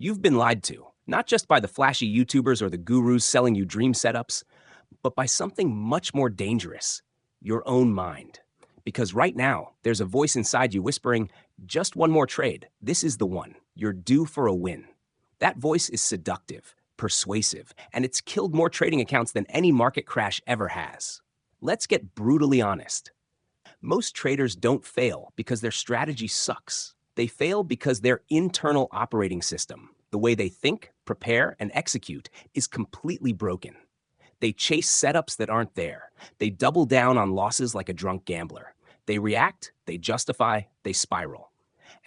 You've been lied to, not just by the flashy YouTubers or the gurus selling you dream setups, but by something much more dangerous, your own mind. Because right now, there's a voice inside you whispering, just one more trade. This is the one. You're due for a win. That voice is seductive, persuasive, and it's killed more trading accounts than any market crash ever has. Let's get brutally honest. Most traders don't fail because their strategy sucks. They fail because their internal operating system, the way they think, prepare, and execute, is completely broken. They chase setups that aren't there. They double down on losses like a drunk gambler. They react, they justify, they spiral.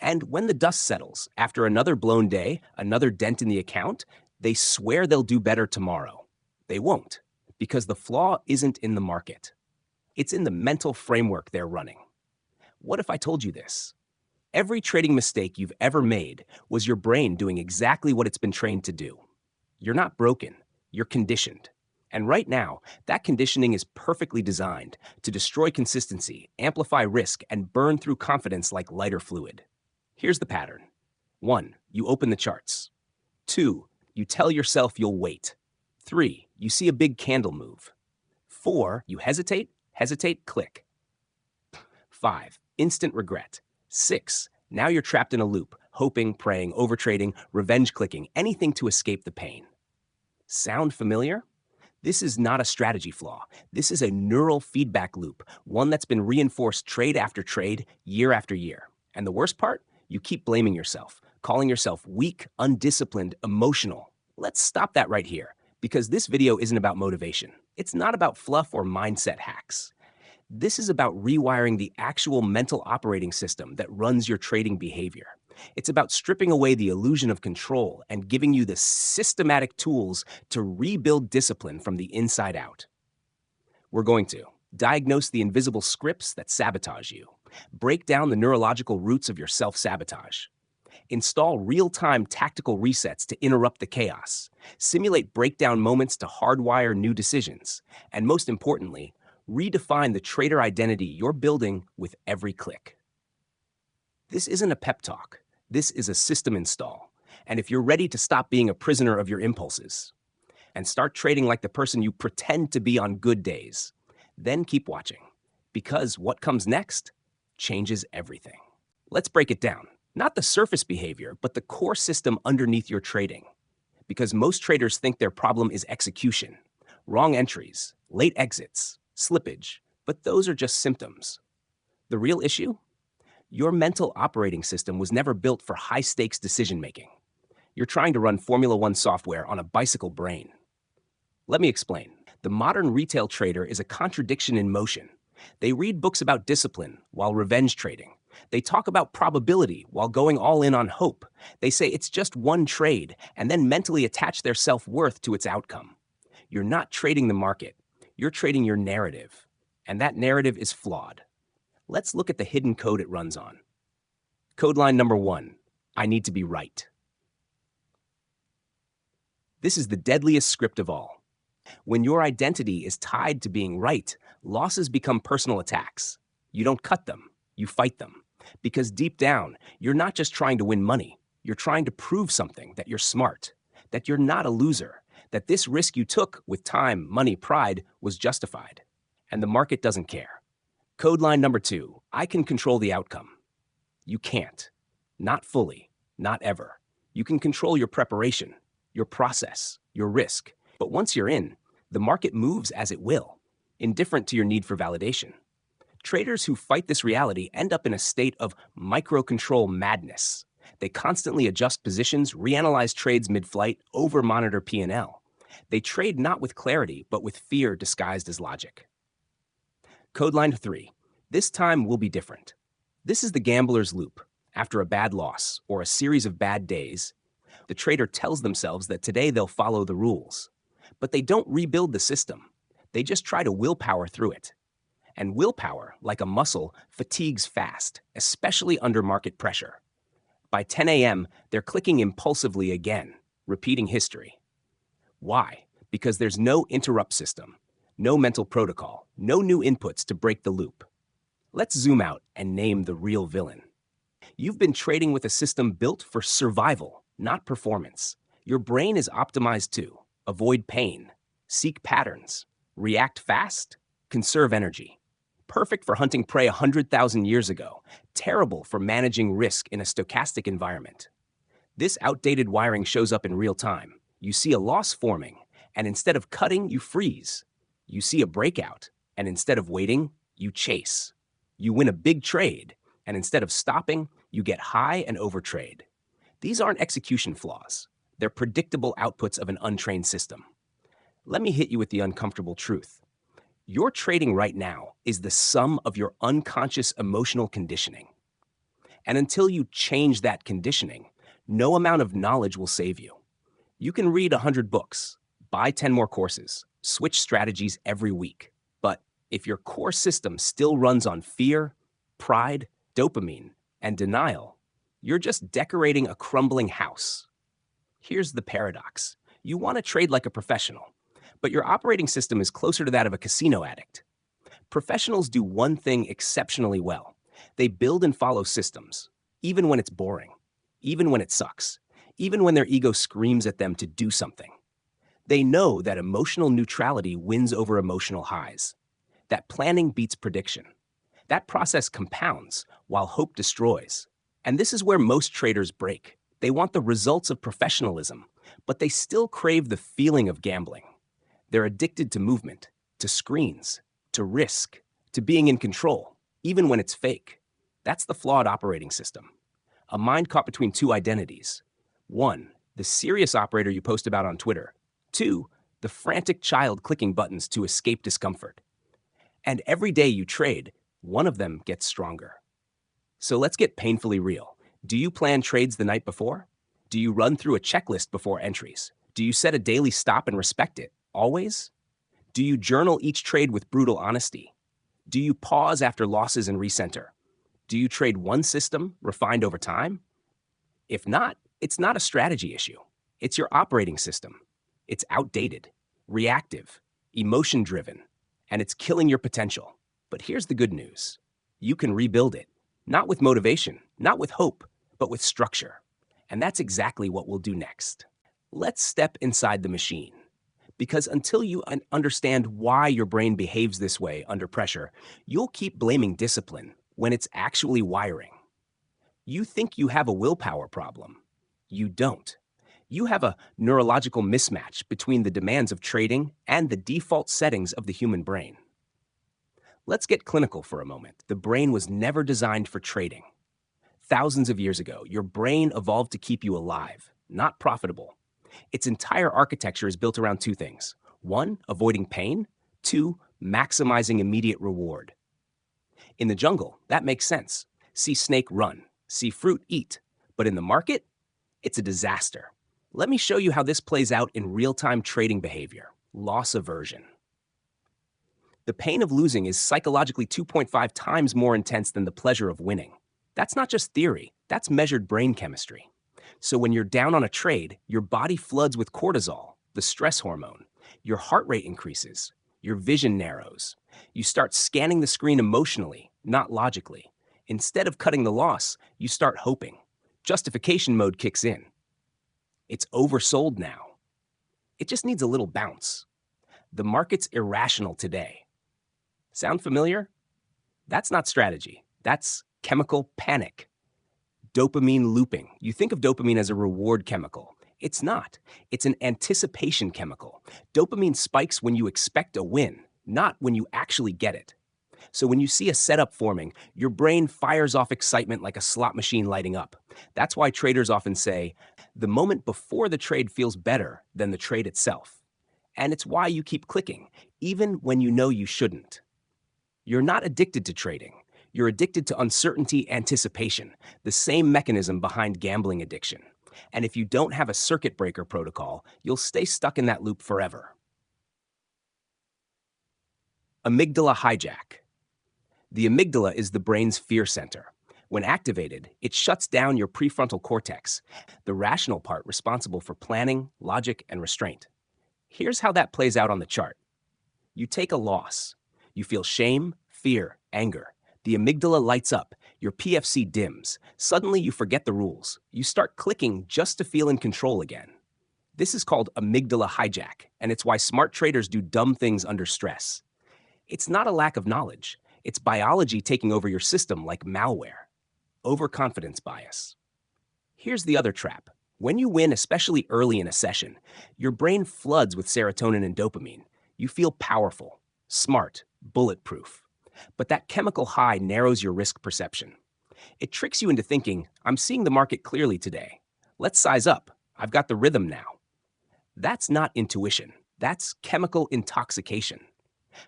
And when the dust settles, after another blown day, another dent in the account, they swear they'll do better tomorrow. They won't, because the flaw isn't in the market. It's in the mental framework they're running. What if I told you this? Every trading mistake you've ever made was your brain doing exactly what it's been trained to do. You're not broken, you're conditioned. And right now, that conditioning is perfectly designed to destroy consistency, amplify risk, and burn through confidence like lighter fluid. Here's the pattern. 1. You open the charts. 2. You tell yourself you'll wait. 3. You see a big candle move. 4. You hesitate, click. 5. Instant regret. 6. Now you're trapped in a loop, hoping, praying, overtrading, revenge clicking, anything to escape the pain. Sound familiar? This is not a strategy flaw. This is a neural feedback loop, one that's been reinforced trade after trade, year after year. And the worst part? You keep blaming yourself, calling yourself weak, undisciplined, emotional. Let's stop that right here, because this video isn't about motivation. It's not about fluff or mindset hacks. This is about rewiring the actual mental operating system that runs your trading behavior. It's about stripping away the illusion of control and giving you the systematic tools to rebuild discipline from the inside out. We're going to diagnose the invisible scripts that sabotage you, break down the neurological roots of your self-sabotage, install real-time tactical resets to interrupt the chaos, simulate breakdown moments to hardwire new decisions, and most importantly, redefine the trader identity you're building with every click. This isn't a pep talk. This is a system install. And if you're ready to stop being a prisoner of your impulses and start trading like the person you pretend to be on good days, then keep watching, because what comes next changes everything. Let's break it down. Not the surface behavior, but the core system underneath your trading. Because most traders think their problem is execution, wrong entries, late exits, slippage, but those are just symptoms. The real issue? Your mental operating system was never built for high-stakes decision-making. You're trying to run Formula One software on a bicycle brain. Let me explain. The modern retail trader is a contradiction in motion. They read books about discipline while revenge trading. They talk about probability while going all in on hope. They say it's just one trade and then mentally attach their self-worth to its outcome. You're not trading the market. You're trading your narrative. And that narrative is flawed. Let's look at the hidden code it runs on. Code line number 1, I need to be right. This is the deadliest script of all. When your identity is tied to being right, losses become personal attacks. You don't cut them, you fight them. Because deep down, you're not just trying to win money. You're trying to prove something, that you're smart, that you're not a loser, that this risk you took with time, money, pride was justified. And the market doesn't care. Code line number 2, I can control the outcome. You can't. Not fully. Not ever. You can control your preparation, your process, your risk. But once you're in, the market moves as it will, indifferent to your need for validation. Traders who fight this reality end up in a state of micro-control madness. They constantly adjust positions, reanalyze trades mid-flight, over-monitor P&L. They trade not with clarity, but with fear disguised as logic. Code line 3. This time will be different. This is the gambler's loop. After a bad loss or a series of bad days, the trader tells themselves that today they'll follow the rules. But they don't rebuild the system. They just try to willpower through it. And willpower, like a muscle, fatigues fast, especially under market pressure. By 10 a.m., they're clicking impulsively again, repeating history. Why? Because there's no interrupt system. No mental protocol, no new inputs to break the loop. Let's zoom out and name the real villain. You've been trading with a system built for survival, not performance. Your brain is optimized to avoid pain, seek patterns, react fast, conserve energy. Perfect for hunting prey 100,000 years ago, terrible for managing risk in a stochastic environment. This outdated wiring shows up in real time. You see a loss forming, and instead of cutting, you freeze. You see a breakout, and instead of waiting, you chase. You win a big trade, and instead of stopping, you get high and overtrade. These aren't execution flaws. They're predictable outputs of an untrained system. Let me hit you with the uncomfortable truth. Your trading right now is the sum of your unconscious emotional conditioning. And until you change that conditioning, no amount of knowledge will save you. You can read 100 books, buy 10 more courses, switch strategies every week. But if your core system still runs on fear, pride, dopamine, and denial, you're just decorating a crumbling house. Here's the paradox. You want to trade like a professional, but your operating system is closer to that of a casino addict. Professionals do one thing exceptionally well. They build and follow systems, even when it's boring, even when it sucks, even when their ego screams at them to do something. They know that emotional neutrality wins over emotional highs, that planning beats prediction. That process compounds while hope destroys. And this is where most traders break. They want the results of professionalism, but they still crave the feeling of gambling. They're addicted to movement, to screens, to risk, to being in control, even when it's fake. That's the flawed operating system. A mind caught between two identities. One, the serious operator you post about on Twitter. Two, the frantic child clicking buttons to escape discomfort. And every day you trade, one of them gets stronger. So let's get painfully real. Do you plan trades the night before? Do you run through a checklist before entries? Do you set a daily stop and respect it, always? Do you journal each trade with brutal honesty? Do you pause after losses and recenter? Do you trade one system refined over time? If not, it's not a strategy issue. It's your operating system. It's outdated, reactive, emotion-driven, and it's killing your potential. But here's the good news. You can rebuild it, not with motivation, not with hope, but with structure. And that's exactly what we'll do next. Let's step inside the machine. Because until you understand why your brain behaves this way under pressure, you'll keep blaming discipline when it's actually wiring. You think you have a willpower problem. You don't. You have a neurological mismatch between the demands of trading and the default settings of the human brain. Let's get clinical for a moment. The brain was never designed for trading. Thousands of years ago, your brain evolved to keep you alive, not profitable. Its entire architecture is built around two things. One, avoiding pain. Two, maximizing immediate reward. In the jungle, that makes sense. See snake run, see fruit eat. But in the market, it's a disaster. Let me show you how this plays out in real-time trading behavior. Loss aversion. The pain of losing is psychologically 2.5 times more intense than the pleasure of winning. That's not just theory, that's measured brain chemistry. So when you're down on a trade, your body floods with cortisol, the stress hormone. Your heart rate increases, your vision narrows. You start scanning the screen emotionally, not logically. Instead of cutting the loss, you start hoping. Justification mode kicks in. It's oversold now. It just needs a little bounce. The market's irrational today. Sound familiar? That's not strategy. That's chemical panic. Dopamine looping. You think of dopamine as a reward chemical. It's not. It's an anticipation chemical. Dopamine spikes when you expect a win, not when you actually get it. So when you see a setup forming, your brain fires off excitement like a slot machine lighting up. That's why traders often say, the moment before the trade feels better than the trade itself. And it's why you keep clicking, even when you know you shouldn't. You're not addicted to trading. You're addicted to uncertainty anticipation, the same mechanism behind gambling addiction. And if you don't have a circuit breaker protocol, you'll stay stuck in that loop forever. Amygdala hijack. The amygdala is the brain's fear center. When activated, it shuts down your prefrontal cortex, the rational part responsible for planning, logic, and restraint. Here's how that plays out on the chart. You take a loss. You feel shame, fear, anger. The amygdala lights up, your PFC dims. Suddenly you forget the rules. You start clicking just to feel in control again. This is called amygdala hijack, and it's why smart traders do dumb things under stress. It's not a lack of knowledge. It's biology taking over your system like malware. Overconfidence bias. Here's the other trap. When you win, especially early in a session, your brain floods with serotonin and dopamine. You feel powerful, smart, bulletproof. But that chemical high narrows your risk perception. It tricks you into thinking, I'm seeing the market clearly today. Let's size up. I've got the rhythm now. That's not intuition. That's chemical intoxication.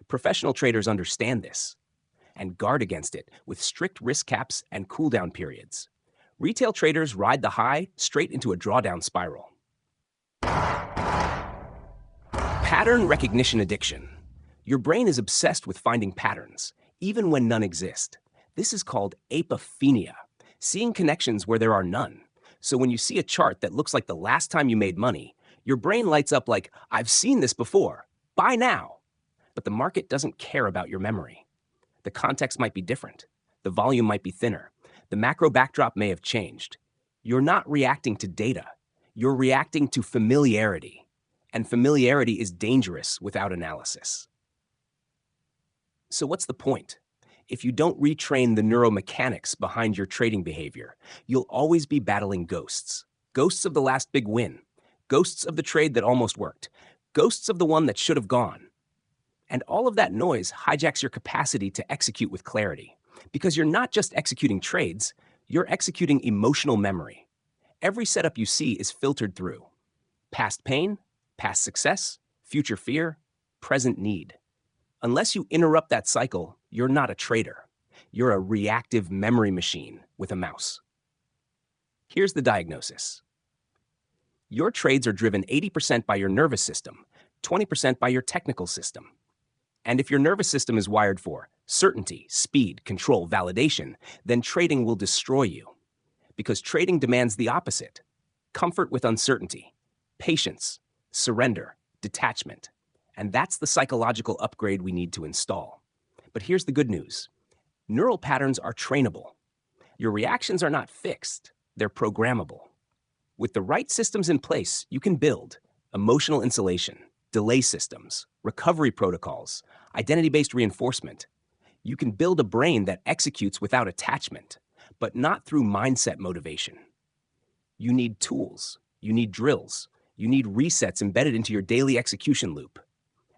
Professional traders understand this and guard against it with strict risk caps and cooldown periods. Retail traders ride the high straight into a drawdown spiral. Pattern recognition addiction. Your brain is obsessed with finding patterns, even when none exist. This is called apophenia, seeing connections where there are none. So when you see a chart that looks like the last time you made money, your brain lights up like, I've seen this before, buy now. But the market doesn't care about your memory. The context might be different. The volume might be thinner. The macro backdrop may have changed. You're not reacting to data. You're reacting to familiarity. And familiarity is dangerous without analysis. So what's the point? If you don't retrain the neuromechanics behind your trading behavior, you'll always be battling ghosts. Ghosts of the last big win. Ghosts of the trade that almost worked. Ghosts of the one that should have gone. And all of that noise hijacks your capacity to execute with clarity. Because you're not just executing trades, you're executing emotional memory. Every setup you see is filtered through past pain, past success, future fear, present need. Unless you interrupt that cycle, you're not a trader. You're a reactive memory machine with a mouse. Here's the diagnosis. Your trades are driven 80% by your nervous system, 20% by your technical system. And if your nervous system is wired for certainty, speed, control, validation, then trading will destroy you. Because trading demands the opposite: comfort with uncertainty, patience, surrender, detachment. And that's the psychological upgrade we need to install. But here's the good news. Neural patterns are trainable. Your reactions are not fixed, they're programmable. With the right systems in place, you can build emotional insulation, delay systems, recovery protocols, identity-based reinforcement. You can build a brain that executes without attachment, but not through mindset motivation. You need tools, you need drills, you need resets embedded into your daily execution loop.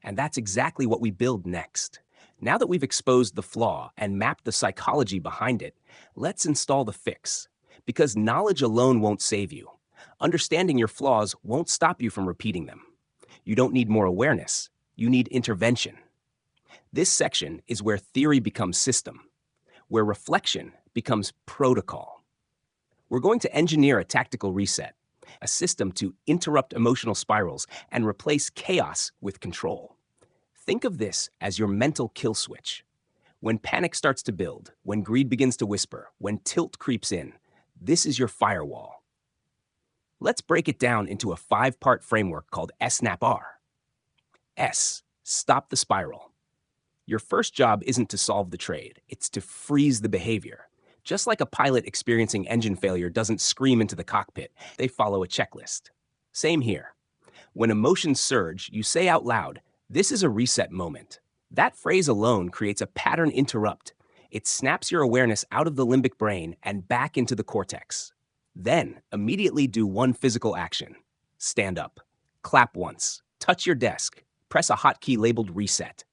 And that's exactly what we build next. Now that we've exposed the flaw and mapped the psychology behind it, let's install the fix. Because knowledge alone won't save you. Understanding your flaws won't stop you from repeating them. You don't need more awareness. You need intervention. This section is where theory becomes system, where reflection becomes protocol. We're going to engineer a tactical reset, a system to interrupt emotional spirals and replace chaos with control. Think of this as your mental kill switch. When panic starts to build, when greed begins to whisper, when tilt creeps in, this is your firewall. Let's break it down into a 5-part framework called SNAP-R. S, stop the spiral. Your first job isn't to solve the trade, it's to freeze the behavior. Just like a pilot experiencing engine failure doesn't scream into the cockpit, they follow a checklist. Same here. When emotions surge, you say out loud, "This is a reset moment." That phrase alone creates a pattern interrupt. It snaps your awareness out of the limbic brain and back into the cortex. Then, immediately do one physical action. Stand up, clap once, touch your desk, press a hotkey labeled reset.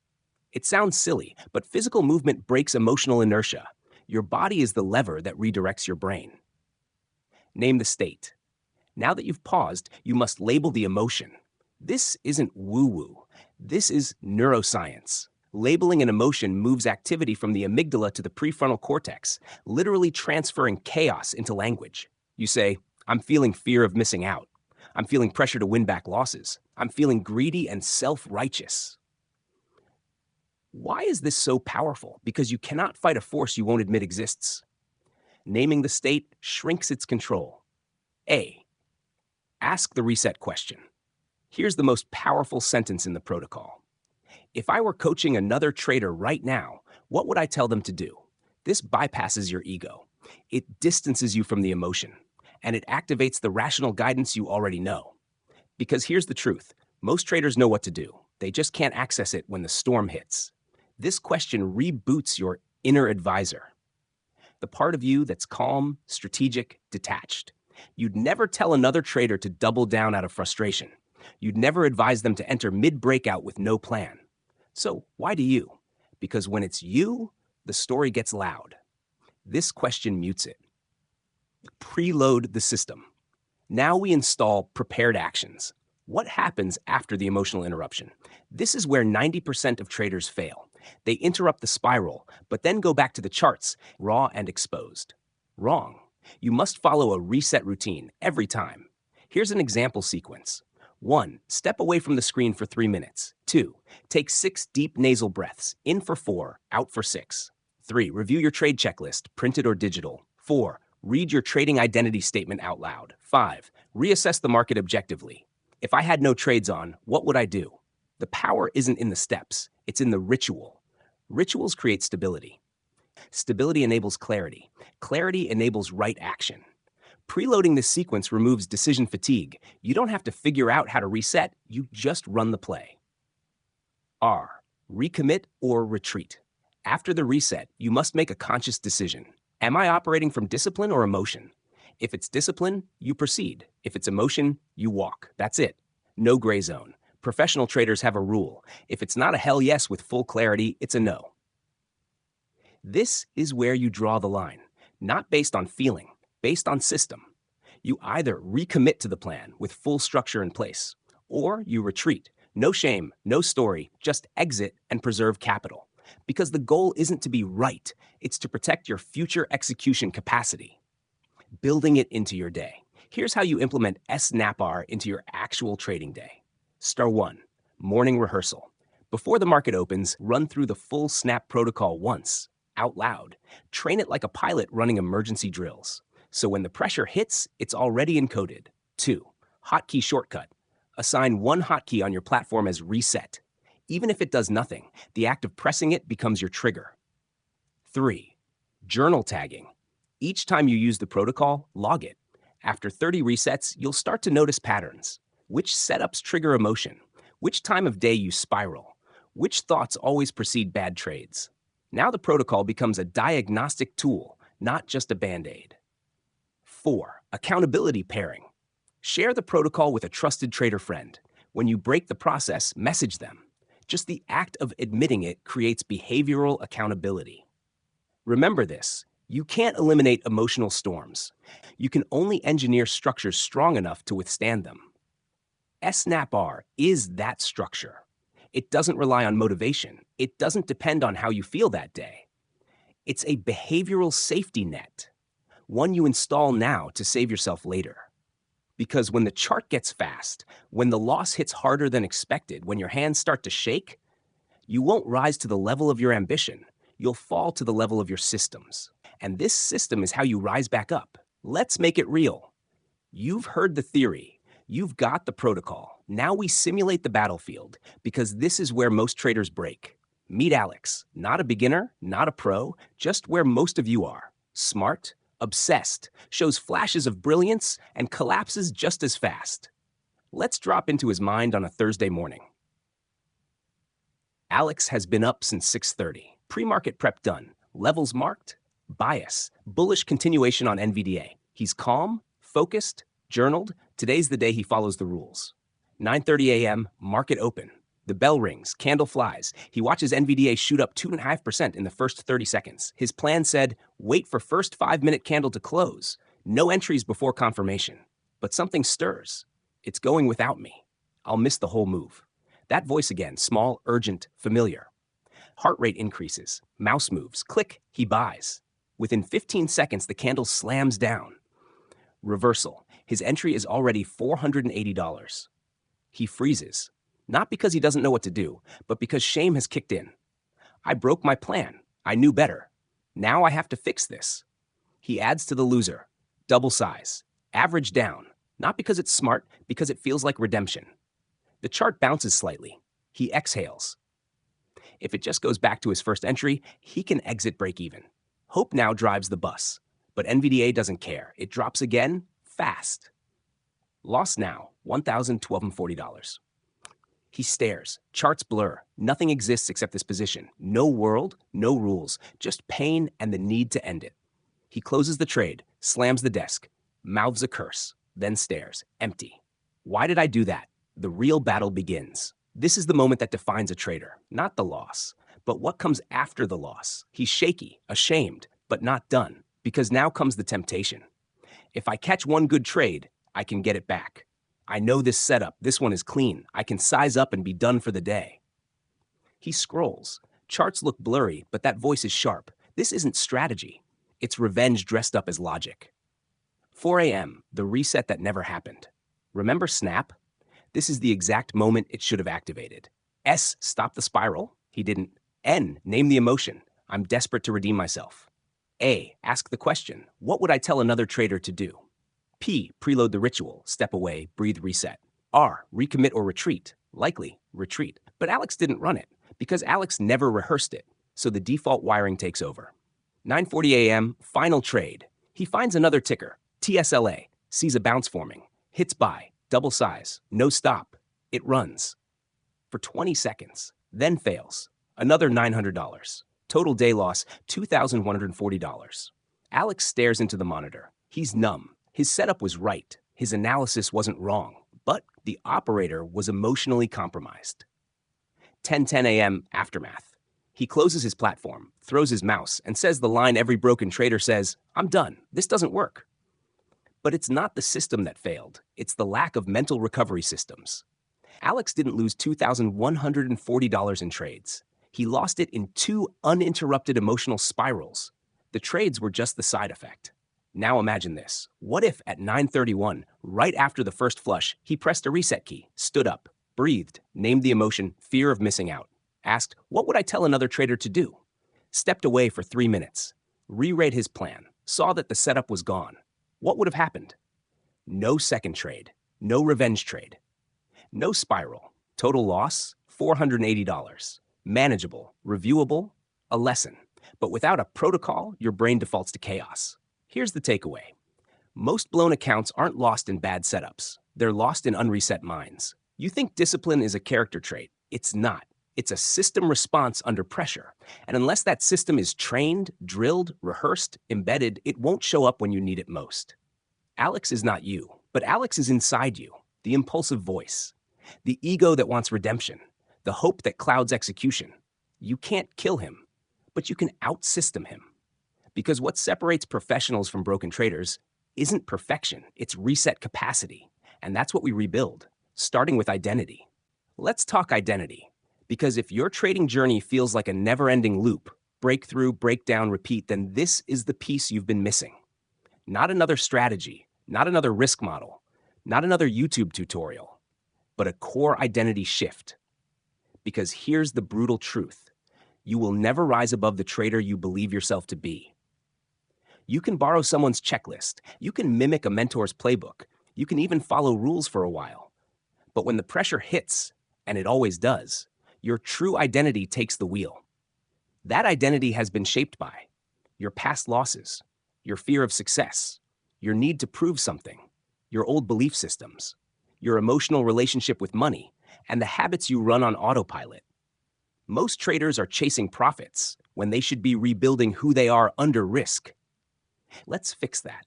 It sounds silly, but physical movement breaks emotional inertia. Your body is the lever that redirects your brain. Name the state. Now that you've paused, you must label the emotion. This isn't woo-woo. This is neuroscience. Labeling an emotion moves activity from the amygdala to the prefrontal cortex, literally transferring chaos into language. You say, I'm feeling fear of missing out. I'm feeling pressure to win back losses. I'm feeling greedy and self-righteous. Why is this so powerful? Because you cannot fight a force you won't admit exists. Naming the state shrinks its control. A, ask the reset question. Here's the most powerful sentence in the protocol. If I were coaching another trader right now, what would I tell them to do? This bypasses your ego. It distances you from the emotion, and it activates the rational guidance you already know. Because here's the truth. Most traders know what to do. They just can't access it when the storm hits. This question reboots your inner advisor, the part of you that's calm, strategic, detached. You'd never tell another trader to double down out of frustration. You'd never advise them to enter mid-breakout with no plan. So why do you? Because when it's you, the story gets loud. This question mutes it. Preload the system. Now we install prepared actions. What happens after the emotional interruption? This is where 90% of traders fail. They interrupt the spiral, but then go back to the charts, raw and exposed. Wrong. You must follow a reset routine every time. Here's an example sequence. 1. Step away from the screen for 3 minutes. 2. Take 6 deep nasal breaths, in for 4, out for 6. 3. Review your trade checklist, printed or digital. 4. Read your trading identity statement out loud. 5. Reassess the market objectively. If I had no trades on, what would I do? The power isn't in the steps, it's in the ritual. Rituals create stability. Stability enables clarity. Clarity enables right action. Preloading this sequence removes decision fatigue. You don't have to figure out how to reset, you just run the play. R. Recommit or retreat. After the reset, you must make a conscious decision. Am I operating from discipline or emotion? If it's discipline, you proceed. If it's emotion, you walk. That's it. No gray zone. Professional traders have a rule. If it's not a hell yes with full clarity, it's a no. This is where you draw the line, not based on feeling, based on system. You either recommit to the plan with full structure in place, or you retreat. No shame, no story, just exit and preserve capital. Because the goal isn't to be right, it's to protect your future execution capacity. Building it into your day. Here's how you implement SNAPR into your actual trading day. Star 1. Morning rehearsal. Before the market opens, run through the full SNAP protocol once, out loud. Train it like a pilot running emergency drills. So when the pressure hits, it's already encoded. 2. Hotkey shortcut. Assign one hotkey on your platform as reset. Even if it does nothing, the act of pressing it becomes your trigger. 3. Journal tagging. Each time you use the protocol, log it. After 30 resets, you'll start to notice patterns. Which setups trigger emotion? Which time of day you spiral? Which thoughts always precede bad trades? Now the protocol becomes a diagnostic tool, not just a band-aid. 4. Accountability pairing. Share the protocol with a trusted trader friend. When you break the process, message them. Just the act of admitting it creates behavioral accountability. Remember this, you can't eliminate emotional storms. You can only engineer structures strong enough to withstand them. SNAPR is that structure. It doesn't rely on motivation. It doesn't depend on how you feel that day. It's a behavioral safety net, one you install now to save yourself later. Because when the chart gets fast, when the loss hits harder than expected, when your hands start to shake, you won't rise to the level of your ambition. You'll fall to the level of your systems. And this system is how you rise back up. Let's make it real. You've heard the theory. You've got the protocol. Now we simulate the battlefield, because this is where most traders break. Meet Alex, not a beginner, not a pro, just where most of you are. Smart, obsessed, shows flashes of brilliance, and collapses just as fast. Let's drop into his mind on a Thursday morning. Alex has been up since 6:30. Pre-market prep done. Levels marked. Bias. Bullish continuation on NVDA. He's calm, focused, journaled. Today's the day he follows the rules. 9:30 a.m., market open. The bell rings, candle flies. He watches NVDA shoot up 2.5% in the first 30 seconds. His plan said, wait for first 5-minute candle to close. No entries before confirmation. But something stirs. It's going without me. I'll miss the whole move. That voice again, small, urgent, familiar. Heart rate increases. Mouse moves. Click, he buys. Within 15 seconds, the candle slams down. Reversal. His entry is already $480. He freezes. Not because he doesn't know what to do, but because shame has kicked in. I broke my plan. I knew better. Now I have to fix this. He adds to the loser. Double size. Average down. Not because it's smart, because it feels like redemption. The chart bounces slightly. He exhales. If it just goes back to his first entry, he can exit break even. Hope now drives the bus, but NVDA doesn't care. It drops again, fast. Loss now, $1,240. He stares. Charts blur. Nothing exists except this position. No world, no rules, just pain and the need to end it. He closes the trade, slams the desk, mouths a curse, then stares. Empty. Why did I do that? The real battle begins. This is the moment that defines a trader, not the loss, but what comes after the loss. He's shaky, ashamed, but not done, because now comes the temptation. If I catch one good trade, I can get it back. I know this setup. This one is clean. I can size up and be done for the day. He scrolls. Charts look blurry, but that voice is sharp. This isn't strategy. It's revenge dressed up as logic. 4 a.m., the reset that never happened. Remember Snap? This is the exact moment it should have activated. S, stop the spiral. He didn't. N, name the emotion. I'm desperate to redeem myself. A, ask the question. What would I tell another trader to do? P, preload the ritual. Step away, breathe, reset. R, recommit or retreat. Likely, retreat. But Alex didn't run it, because Alex never rehearsed it, so the default wiring takes over. 9:40 a.m., final trade. He finds another ticker, TSLA, sees a bounce forming, hits buy, double size, no stop. It runs for 20 seconds, then fails. Another $900. Total day loss, $2,140. Alex stares into the monitor. He's numb. His setup was right. His analysis wasn't wrong. But the operator was emotionally compromised. 10:10 a.m. aftermath. He closes his platform, throws his mouse, and says the line every broken trader says, I'm done. This doesn't work. But it's not the system that failed. It's the lack of mental recovery systems. Alex didn't lose $2,140 in trades. He lost it in 2 uninterrupted emotional spirals. The trades were just the side effect. Now imagine this. What if at 9:31, right after the first flush, he pressed a reset key, stood up, breathed, named the emotion, fear of missing out, asked, what would I tell another trader to do? Stepped away for 3 minutes, re-read his plan, saw that the setup was gone. What would have happened? No second trade, no revenge trade, no spiral, total loss, $480, manageable, reviewable, a lesson. But without a protocol, your brain defaults to chaos. Here's the takeaway. Most blown accounts aren't lost in bad setups. They're lost in unreset minds. You think discipline is a character trait. It's not. It's a system response under pressure. And unless that system is trained, drilled, rehearsed, embedded, it won't show up when you need it most. Alex is not you, but Alex is inside you. The impulsive voice. The ego that wants redemption. The hope that clouds execution. You can't kill him, but you can outsystem him. Because what separates professionals from broken traders isn't perfection, it's reset capacity. And that's what we rebuild, starting with identity. Let's talk identity. Because if your trading journey feels like a never-ending loop, breakthrough, breakdown, repeat, then this is the piece you've been missing. Not another strategy, not another risk model, not another YouTube tutorial, but a core identity shift. Because here's the brutal truth. You will never rise above the trader you believe yourself to be. You can borrow someone's checklist. You can mimic a mentor's playbook. You can even follow rules for a while. But when the pressure hits, and it always does, your true identity takes the wheel. That identity has been shaped by your past losses, your fear of success, your need to prove something, your old belief systems, your emotional relationship with money, and the habits you run on autopilot. Most traders are chasing profits when they should be rebuilding who they are under risk. Let's fix that.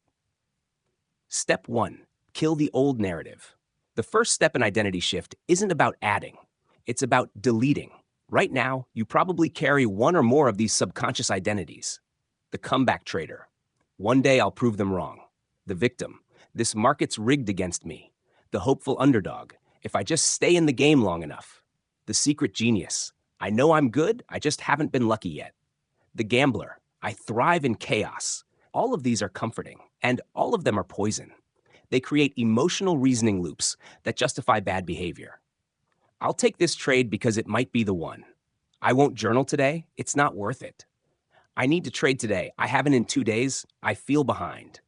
Step 1, kill the old narrative. The first step in identity shift isn't about adding, it's about deleting. Right now, you probably carry one or more of these subconscious identities. The comeback trader. One day I'll prove them wrong. The victim. This market's rigged against me. The hopeful underdog. If I just stay in the game long enough. The secret genius. I know I'm good, I just haven't been lucky yet. The gambler. I thrive in chaos. All of these are comforting, and all of them are poison. They create emotional reasoning loops that justify bad behavior. I'll take this trade because it might be the one. I won't journal today, it's not worth it. I need to trade today, I haven't in 2 days, I feel behind.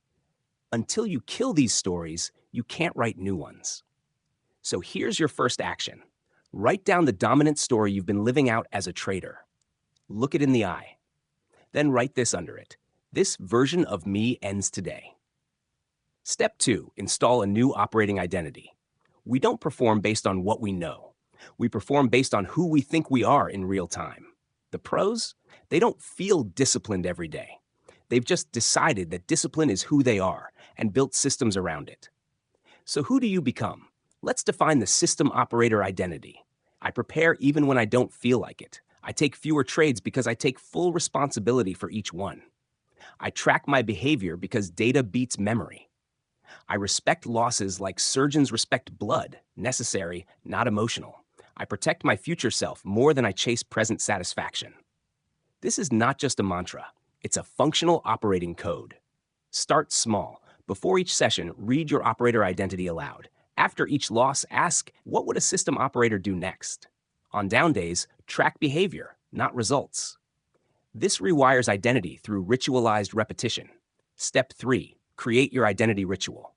Until you kill these stories, you can't write new ones. So here's your first action. Write down the dominant story you've been living out as a trader. Look it in the eye. Then write this under it. This version of me ends today. Step 2, install a new operating identity. We don't perform based on what we know. We perform based on who we think we are in real time. The pros, they don't feel disciplined every day. They've just decided that discipline is who they are and built systems around it. So who do you become? Let's define the system operator identity. I prepare even when I don't feel like it. I take fewer trades because I take full responsibility for each one. I track my behavior because data beats memory. I respect losses like surgeons respect blood, necessary, not emotional. I protect my future self more than I chase present satisfaction. This is not just a mantra, it's a functional operating code. Start small. Before each session, read your operator identity aloud. After each loss, ask, what would a system operator do next? On down days, track behavior, not results. This rewires identity through ritualized repetition. Step 3, create your identity ritual.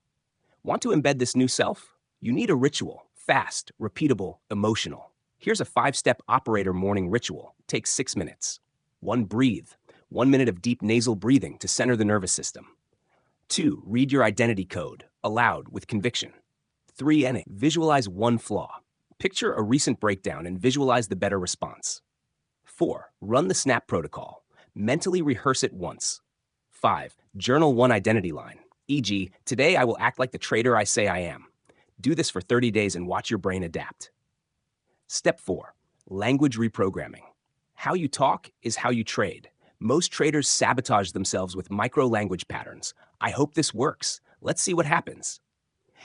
Want to embed this new self? You need a ritual, fast, repeatable, emotional. Here's a 5-step operator morning ritual. Takes 6 minutes. 1, breathe. 1 minute of deep nasal breathing to center the nervous system. 2, read your identity code, aloud, with conviction. 3, visualize one flaw. Picture a recent breakdown and visualize the better response. 4, run the SNAP protocol. Mentally rehearse it once. 5, journal one identity line. E.g., today I will act like the trader I say I am. Do this for 30 days and watch your brain adapt. Step 4, language reprogramming. How you talk is how you trade. Most traders sabotage themselves with micro-language patterns. I hope this works. Let's see what happens.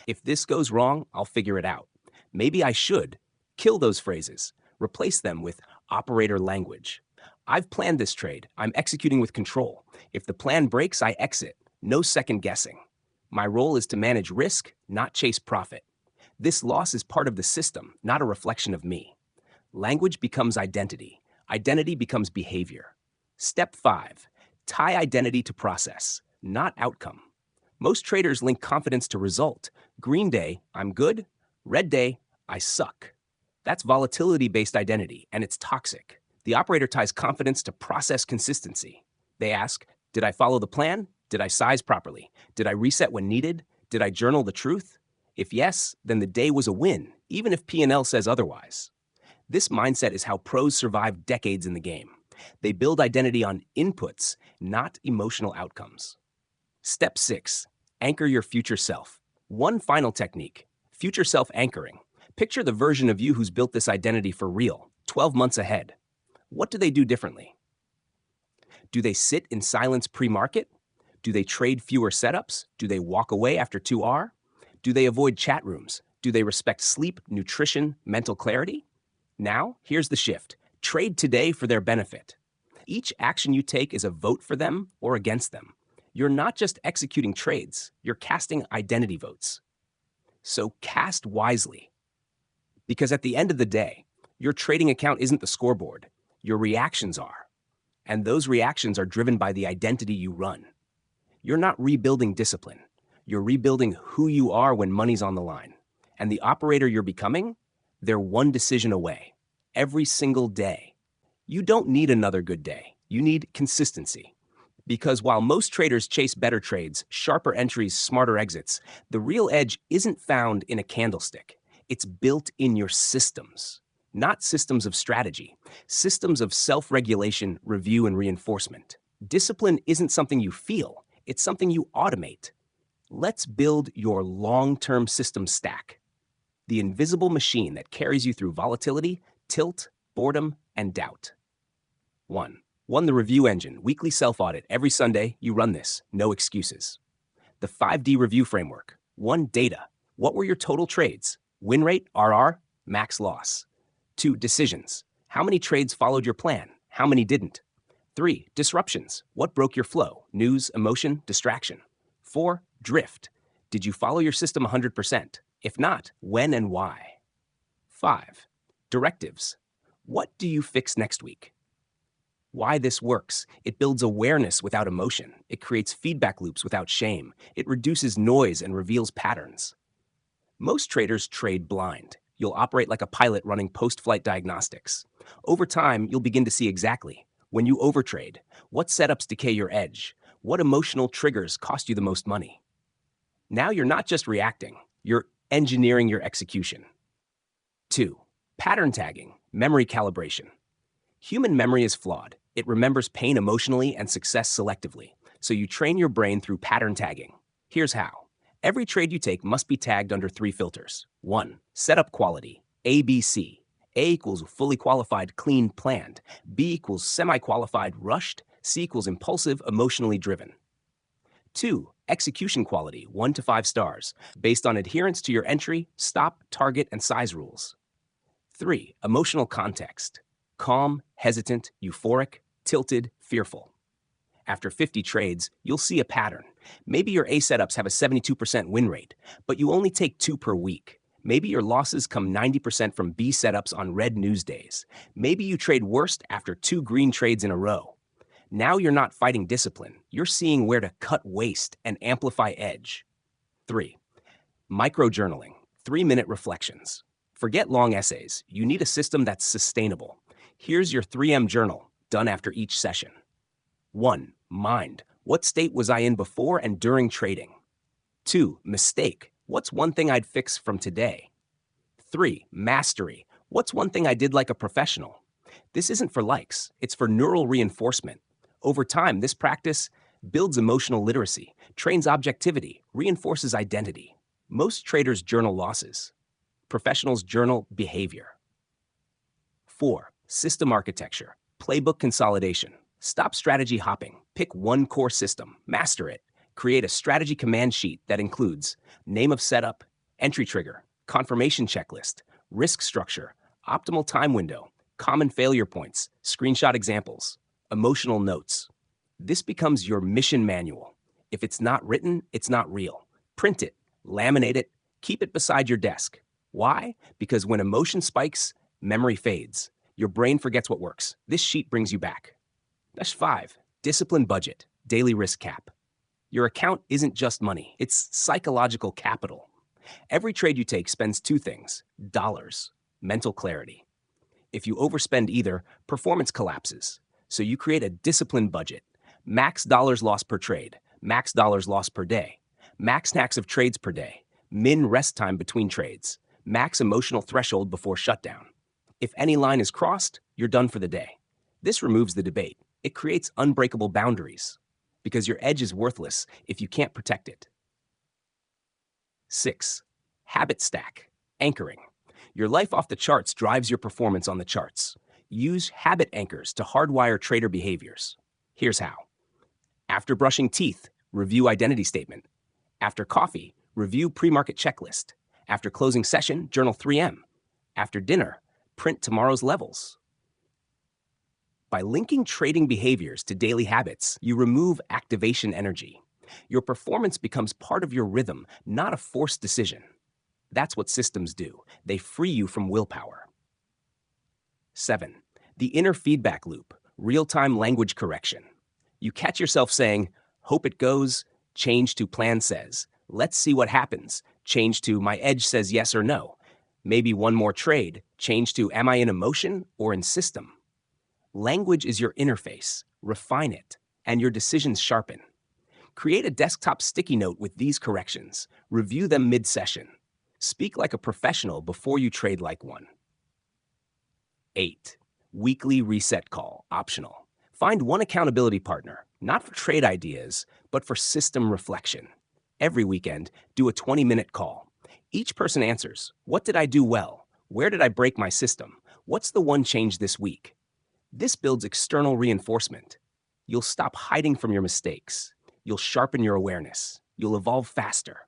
If this goes wrong, I'll figure it out. Maybe I should. Kill those phrases. Replace them with operator language. I've planned this trade. I'm executing with control. If the plan breaks, I exit. No second guessing. My role is to manage risk, not chase profit. This loss is part of the system, not a reflection of me. Language becomes identity. Identity becomes behavior. Step 5, tie identity to process, not outcome. Most traders link confidence to result. Green day, I'm good. Red day, I suck. That's volatility-based identity, and it's toxic. The operator ties confidence to process consistency. They ask, did I follow the plan? Did I size properly? Did I reset when needed? Did I journal the truth? If yes, then the day was a win, even if P&L says otherwise. This mindset is how pros survive decades in the game. They build identity on inputs, not emotional outcomes. Step 6, anchor your future self. One final technique, future self anchoring. Picture the version of you who's built this identity for real, 12 months ahead. What do they do differently? Do they sit in silence pre-market? Do they trade fewer setups? Do they walk away after 2R? Do they avoid chat rooms? Do they respect sleep, nutrition, mental clarity? Now, here's the shift. Trade today for their benefit. Each action you take is a vote for them or against them. You're not just executing trades, you're casting identity votes. So cast wisely. Because at the end of the day, your trading account isn't the scoreboard. Your reactions are. And those reactions are driven by the identity you run. You're not rebuilding discipline. You're rebuilding who you are when money's on the line. And the operator you're becoming, they're one decision away. Every single day. You don't need another good day. You need consistency. Because while most traders chase better trades, sharper entries, smarter exits, the real edge isn't found in a candlestick. It's built in your systems. Not systems of strategy. Systems of self-regulation, review, and reinforcement. Discipline isn't something you feel. It's something you automate. Let's build your long-term system stack. The invisible machine that carries you through volatility, tilt, boredom, and doubt. 1. The review engine, weekly self-audit. Every Sunday, you run this, no excuses. The 5D review framework. 1. Data. What were your total trades? Win rate, RR, max loss. 2. Decisions. How many trades followed your plan? How many didn't? 3. Disruptions. What broke your flow? News, emotion, distraction. 4. Drift. Did you follow your system 100%? If not, when and why? 5. Directives. What do you fix next week? Why this works. It builds awareness without emotion. It creates feedback loops without shame. It reduces noise and reveals patterns. Most traders trade blind. You'll operate like a pilot running post-flight diagnostics. Over time, you'll begin to see exactly when you overtrade, what setups decay your edge, What emotional triggers cost you the most money? Now you're not just reacting, you're engineering your execution. 2. Pattern tagging, memory calibration. Human memory is flawed. It remembers pain emotionally and success selectively. So you train your brain through pattern tagging. Here's how. Every trade you take must be tagged under 3 filters. 1. Setup quality, ABC. A equals fully qualified, clean, planned. B equals semi-qualified, rushed. C equals impulsive, emotionally driven. 2. Execution quality, 1 to 5 stars, based on adherence to your entry, stop, target, and size rules. 3. Emotional context, calm, hesitant, euphoric, tilted, fearful. After 50 trades, you'll see a pattern. Maybe your A setups have a 72% win rate, but you only take 2 per week. Maybe your losses come 90% from B setups on red news days. Maybe you trade worst after 2 green trades in a row. Now you're not fighting discipline. You're seeing where to cut waste and amplify edge. 3. Microjournaling, 3-minute reflections. Forget long essays. You need a system that's sustainable. Here's your 3M journal, done after each session. 1. Mind. What state was I in before and during trading? 2. Mistake. What's one thing I'd fix from today? 3. Mastery. What's one thing I did like a professional? This isn't for likes. It's for neural reinforcement. Over time, this practice builds emotional literacy, trains objectivity, reinforces identity. Most traders journal losses. Professionals journal behavior. 4. System architecture. Playbook consolidation. Stop strategy hopping. Pick one core system. Master it. Create a strategy command sheet that includes name of setup, entry trigger, confirmation checklist, risk structure, optimal time window, common failure points, screenshot examples, emotional notes. This becomes your mission manual. If it's not written, it's not real. Print it, laminate it, keep it beside your desk. Why? Because when emotion spikes, memory fades. Your brain forgets what works. This sheet brings you back. That's 5. Discipline budget, daily risk cap. Your account isn't just money, it's psychological capital. Every trade you take spends 2 things: dollars, mental clarity. If you overspend either, performance collapses. So you create a discipline budget. Max dollars lost per trade, max dollars lost per day, max stacks of trades per day, min rest time between trades, max emotional threshold before shutdown. If any line is crossed, you're done for the day. This removes the debate. It creates unbreakable boundaries, because your edge is worthless if you can't protect it. 6. Habit stack, anchoring. Your life off the charts drives your performance on the charts. Use habit anchors to hardwire trader behaviors. Here's how. After brushing teeth, review identity statement. After coffee, review pre-market checklist. After closing session, journal 3M. After dinner, print tomorrow's levels. By linking trading behaviors to daily habits, you remove activation energy. Your performance becomes part of your rhythm, not a forced decision. That's what systems do. They free you from willpower. 7. The inner feedback loop, real-time language correction. You catch yourself saying, hope it goes, change to plan says, let's see what happens, change to my edge says yes or no. Maybe one more trade, change to am I in emotion or in system? Language is your interface. Refine it, and your decisions sharpen. Create a desktop sticky note with these corrections. Review them mid-session. Speak like a professional before you trade like one. 8. Weekly reset call, optional. Find one accountability partner, not for trade ideas, but for system reflection. Every weekend, do a 20-minute call. Each person answers, what did I do well? Where did I break my system? What's the one change this week? This builds external reinforcement. You'll stop hiding from your mistakes. You'll sharpen your awareness. You'll evolve faster.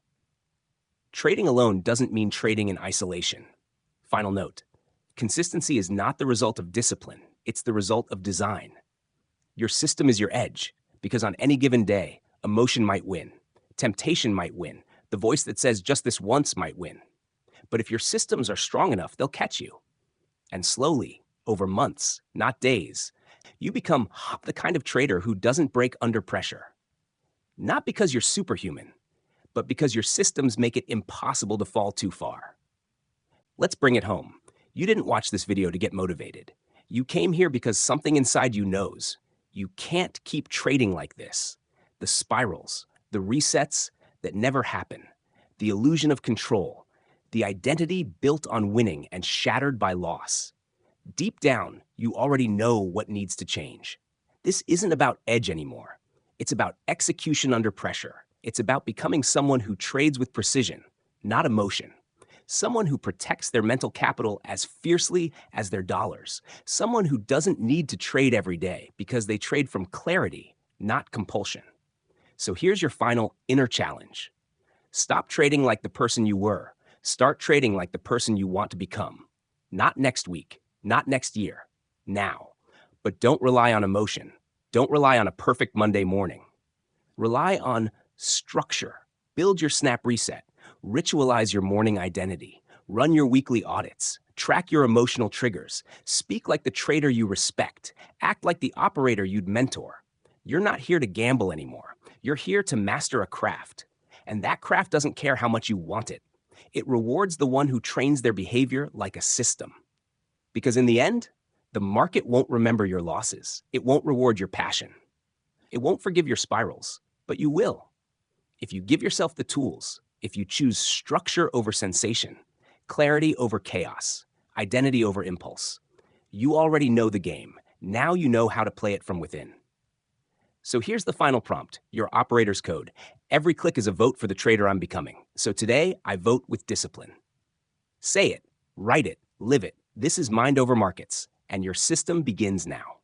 Trading alone doesn't mean trading in isolation. Final note, consistency is not the result of discipline. It's the result of design. Your system is your edge, because on any given day, emotion might win. Temptation might win. The voice that says just this once might win. But if your systems are strong enough, they'll catch you. And slowly, over months, not days, you become the kind of trader who doesn't break under pressure. Not because you're superhuman, but because your systems make it impossible to fall too far. Let's bring it home. You didn't watch this video to get motivated. You came here because something inside you knows you can't keep trading like this. the spirals, the resets that never happen, the illusion of control, the identity built on winning and shattered by loss. Deep down, you already know what needs to change. This isn't about edge anymore. It's about execution under pressure. It's about becoming someone who trades with precision, not emotion. Someone who protects their mental capital as fiercely as their dollars. Someone who doesn't need to trade every day because they trade from clarity, not compulsion. So here's your final inner challenge. Stop trading like the person you were. Start trading like the person you want to become. Not next week, not next year, now. But don't rely on emotion. Don't rely on a perfect Monday morning. Rely on structure. Build your snap reset. Ritualize your morning identity. Run your weekly audits. Track your emotional triggers. Speak like the trader you respect. Act like the operator you'd mentor. You're not here to gamble anymore. You're here to master a craft. And that craft doesn't care how much you want it. It rewards the one who trains their behavior like a system. Because in the end, the market won't remember your losses. It won't reward your passion. It won't forgive your spirals, but you will. If you give yourself the tools, if you choose structure over sensation, clarity over chaos, identity over impulse, you already know the game. Now you know how to play it from within. So here's the final prompt, your operator's code. Every click is a vote for the trader I'm becoming. So today, I vote with discipline. Say it, write it, live it. This is Mind Over Markets, and your system begins now.